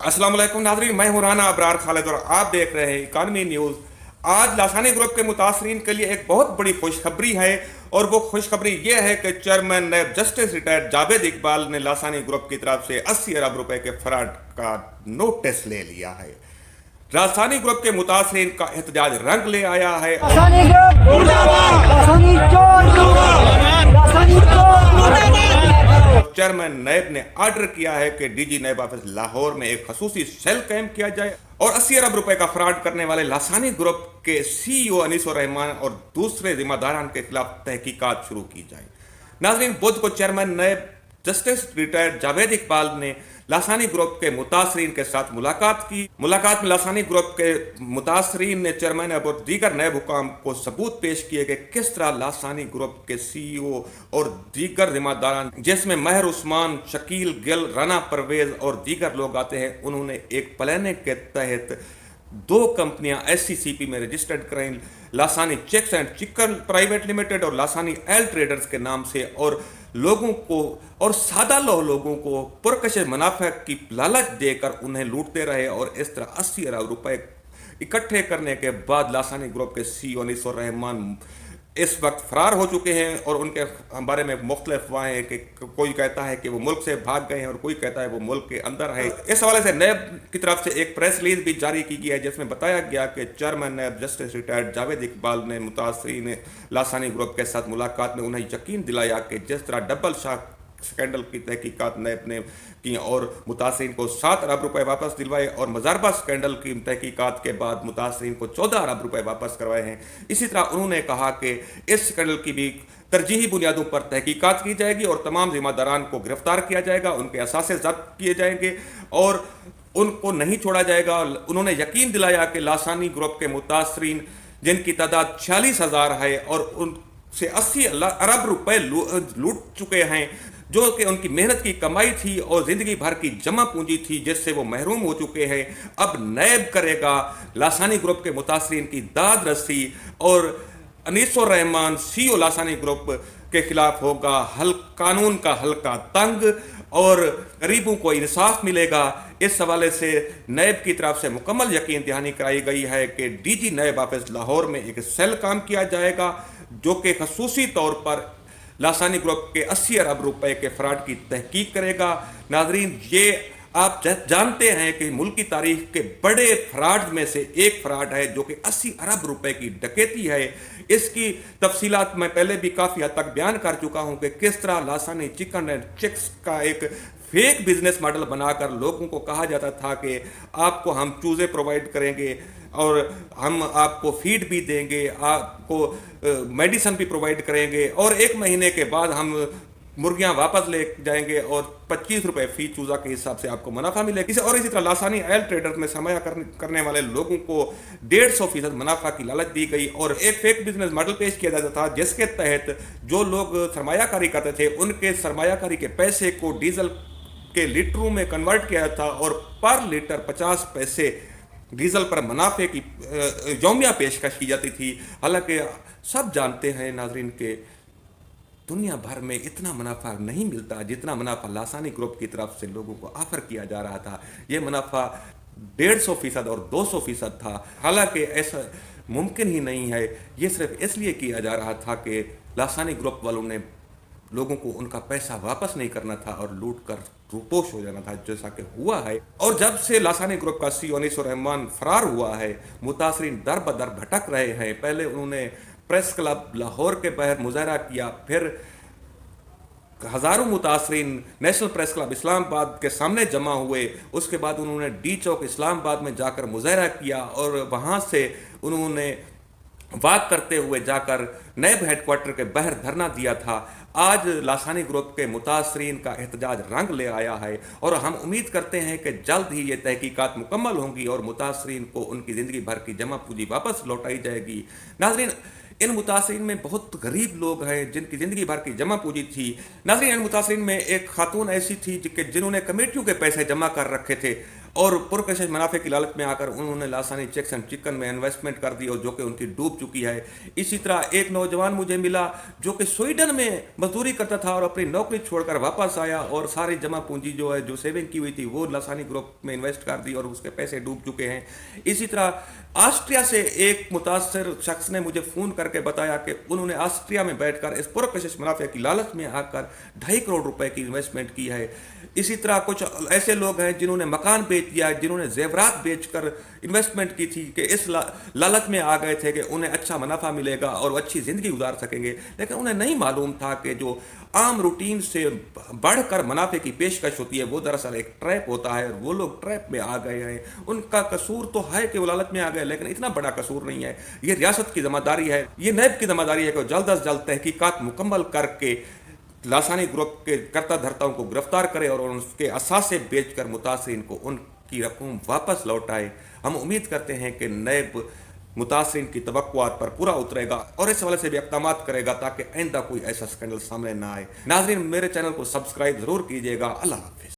अस्सलाम वालेकुम नाज़रीन, मैं हूं राना अबरार खालिद और आप देख रहे हैं इकॉनमी न्यूज़। आज लासानी ग्रुप के मुतासरीन के लिए एक बहुत बड़ी खुशखबरी है और वो खुशखबरी ये है कि chairman NAB justice retired Javed Iqbal ने लासानी ग्रुप की तरफ से 80 अरब रुपए के फ्रॉड का नोटिस ले लिया है। लासानी ग्रुप के मुतासरीन का एहतजाज रंग ले आया है। लासानी ग्रुप मुर्दाबाद, लासानी चोर मुर्दाबाद, लासानी चोर मुर्दाबाद। चेयरमैन नैब ने ऑर्डर किया है कि डीजी नैब ऑफिस लाहौर में एक खसूसी सेल कायम किया जाए और 80 अरब रुपए का फ्रॉड करने वाले लासानी ग्रुप के सीईओ अनीसुर रहमान और दूसरे जिम्मेदारान के खिलाफ तहकीकात शुरू की जाए। नाज़रीन, बुध को chairman NAB justice retired Javed Iqbal ने लासानी ग्रुप के मुतासरीन के साथ मुलाकात की। मुलाकात में लासानी ग्रुप के मुतासरीन ने चेयरमैन और दीगर नैब हुकाम को सबूत पेश किए कि किस तरह लासानी ग्रुप के सीईओ और दीगर जिम्मेदारान, जिसमें महर उस्मान, शकील गिल, राना परवेज और दीगर लोग आते हैं, उन्होंने एक प्लान के तहत दो कंपनियां एससीसीपी में रजिस्टर्ड कराई, Lasani chicks and chicken private limited और लासानी एल ट्रेडर्स के नाम से, और लोगों को और सादा लोगों को पुरकशिश मुनाफे की लालच देकर उन्हें लूटते रहे और इस तरह 80 अरब रुपए इकट्ठे करने के बाद लासानी ग्रुप के सीईओ अनीसुर रहमान इस वक्त फरार हो चुके हैं और उनके बारे में मुख्तलिफ अफवाहें हैं कि कोई कहता है कि वो मुल्क से भाग गए हैं और कोई कहता है वो मुल्क के अंदर है। इस हवाले से नैब की तरफ से एक प्रेस रिलीज भी जारी की गई है जिसमें बताया गया कि chairman NAB justice retired Javed Iqbal ने मुतासरीन लासानी ग्रुप के साथ मुलाकात में उन्हें यकीन दिलाया कि जिस तरह डबल शाह स्कैंडल की तहकीकात नैब ने की और मुतासरीन को 7 अरब रुपए वापस दिलवाए और मजारबा स्कैंडल की तहकीकात के बाद मुतासरीन को 14 अरब रुपए वापस करवाए हैं। इसी तरह उन्होंने कहा कि इस स्कैंडल की भी तरजीही बुनियादों पर तहकीकात की जाएगी और तमाम जिम्मेदारान को गिरफ्तार किया जाएगा, उनके असासे जब्त किए जाएंगे और उनको नहीं छोड़ा जाएगा। उन्होंने यकीन दिलाया कि लासानी ग्रुप के मुतासरीन, जिनकी तादाद 46,000 है और उनसे 80 अरब रुपए लूट चुके हैं, जो कि उनकी मेहनत की कमाई थी और जिंदगी भर की जमा पूंजी थी, जिससे वो महरूम हो चुके हैं, अब नैब करेगा लासानी ग्रुप के मुतासरीन की दाद रसी और अनीसुर रहमान सीईओ लासानी ग्रुप के खिलाफ होगा कानून का हल्का तंग और गरीबों को इंसाफ मिलेगा। इस हवाले से नैब की तरफ से मुकम्मल यकीन दहानी कराई गई है कि डीजी नैब ऑफिस लाहौर में एक सेल काम किया जाएगा जो कि खसूसी तौर पर लासानी ग्रुप के 80 अरब रुपए के फ्रॉड की तहकीक करेगा। नाजरीन, ये आप जानते हैं कि मुल्क की तारीख के बड़े फ्रॉड में से एक फ्रॉड है जो कि 80 अरब रुपए की डकैती है। इसकी तफसीलात मैं पहले भी काफ़ी हद तक बयान कर चुका हूं कि किस तरह लासानी चिकन एंड चिक्स का एक फेक बिजनेस मॉडल बनाकर लोगों को कहा जाता था कि आपको हम चूज़े प्रोवाइड करेंगे और हम आपको फीड भी देंगे, आपको मेडिसिन भी प्रोवाइड करेंगे और 1 महीने के बाद हम मुर्गियां वापस ले जाएंगे और 25 रुपए फी चूज़ा के हिसाब से आपको मुनाफा मिलेगा। और इसी तरह लासानी एल ट्रेडर्स में सरमाया करने वाले लोगों को 150% मुनाफा की लालच दी गई और एक फेक बिजनेस मॉडल पेश किया जाता था जिसके तहत जो लोग सरमायाकारी करते थे उनके सरमायाकारी के पैसे को डीजल के लीटरों में कन्वर्ट किया था और पर लीटर 50 पैसे डीजल पर मुनाफे की यौमिया पेशकश की जाती थी। हालांकि सब जानते हैं नाजरीन के दुनिया भर में इतना मुनाफा नहीं मिलता जितना मुनाफा लासानी ग्रुप की तरफ से लोगों को ऑफर किया जा रहा था। ये मुनाफा 150% और 200% था। हालांकि ऐसा मुमकिन ही नहीं है। ये सिर्फ इसलिए किया जा रहा था कि लासानी ग्रुप वालों ने लोगों को उनका पैसा वापस नहीं करना था और लूट कर रूपोश हो जाना था, जैसा कि हुआ है। और जब से लासानी ग्रुप का सीईओ अनीसुर रहमान फरार हुआ है, मुतासरीन दर बदर भटक रहे हैं। पहले उन्होंने प्रेस क्लब लाहौर के बाहर मुजाहरा किया, फिर हज़ारों मुतासरीन नेशनल प्रेस क्लब इस्लामाबाद के सामने जमा हुए, उसके बाद उन्होंने डी चौक इस्लामाबाद में जाकर मुजाहरा किया और वहाँ से उन्होंने वाक करते हुए जाकर नैब हेडक्वार्टर के बाहर धरना दिया था। आज लासानी ग्रुप के मुतासरीन का एहतजाज रंग ले आया है और हम उम्मीद करते हैं कि जल्द ही ये तहकीकात मुकम्मल होंगी और मुतासरीन को उनकी ज़िंदगी भर की जमा पूंजी वापस लौटाई जाएगी। नाजरीन, इन मुतासरीन में बहुत गरीब लोग हैं जिनकी ज़िंदगी भर की जमा पूंजी थी। नाजरीन, इन मुतासरीन में एक खातून ऐसी थी जिन्होंने कमेटियों के पैसे जमा कर रखे थे اور पुरकशिश मुनाफे की लालच में आकर उन्होंने लासानी चिक्स एंड चिकन में इन्वेस्टमेंट कर दी और जो कि उनकी डूब चुकी है। इसी तरह एक नौजवान मुझे मिला जो कि स्वीडन में मजदूरी करता था और अपनी नौकरी छोड़कर वापस आया और सारी जमा पूंजी जो है जो सेविंग की हुई थी वो लासानी ग्रुप में इन्वेस्ट कर दी और उसके पैसे डूब चुके हैं। इसी तरह ऑस्ट्रिया से एक मुतासर शख्स ने मुझे फ़ोन करके बताया कि उन्होंने ऑस्ट्रिया में बैठकर इस पुरकशिश मुनाफे की लालच में आकर 2.5 करोड़ रुपए की इन्वेस्टमेंट की है। इसी तरह कुछ ऐसे लोग हैं जिन्होंने मकान बेच दिया है, जिन्होंने जेवरात बेचकर इन्वेस्टमेंट की थी कि इस लालच में आ गए थे कि उन्हें अच्छा मुनाफा मिलेगा और वो अच्छी ज़िंदगी गुजार सकेंगे, लेकिन उन्हें नहीं मालूम था कि जो आम रूटीन से बढ़कर मुनाफे की पेशकश होती है वो दरअसल एक ट्रैप होता है और वो लोग ट्रैप में आ गए हैं। उनका कसूर तो है कि वो लालच में आ गए, लेकिन इतना बड़ा कसूर नहीं है। ये रियासत की जिम्मेदारी है, ये नैब की जिम्मेदारी है कि जल्द अज जल्द तहकीकात मुकम्मल करके लासानी ग्रुप के कर्ता धर्ताओं को गिरफ्तार करे और उसके असासे बेचकर मुतासरीन को उनकी रकम वापस लौटाए। हम उम्मीद करते हैं कि नैब मुतासरीन की तवक्कुआत पर पूरा उतरेगा और इस हवाले से भी इक़दामात करेगा ताकि आइंदा कोई ऐसा स्कैंडल सामने ना आए। नाज़रीन, मेरे चैनल को सब्सक्राइब ज़रूर कीजिएगा। अल्लाह हाफ़िज़।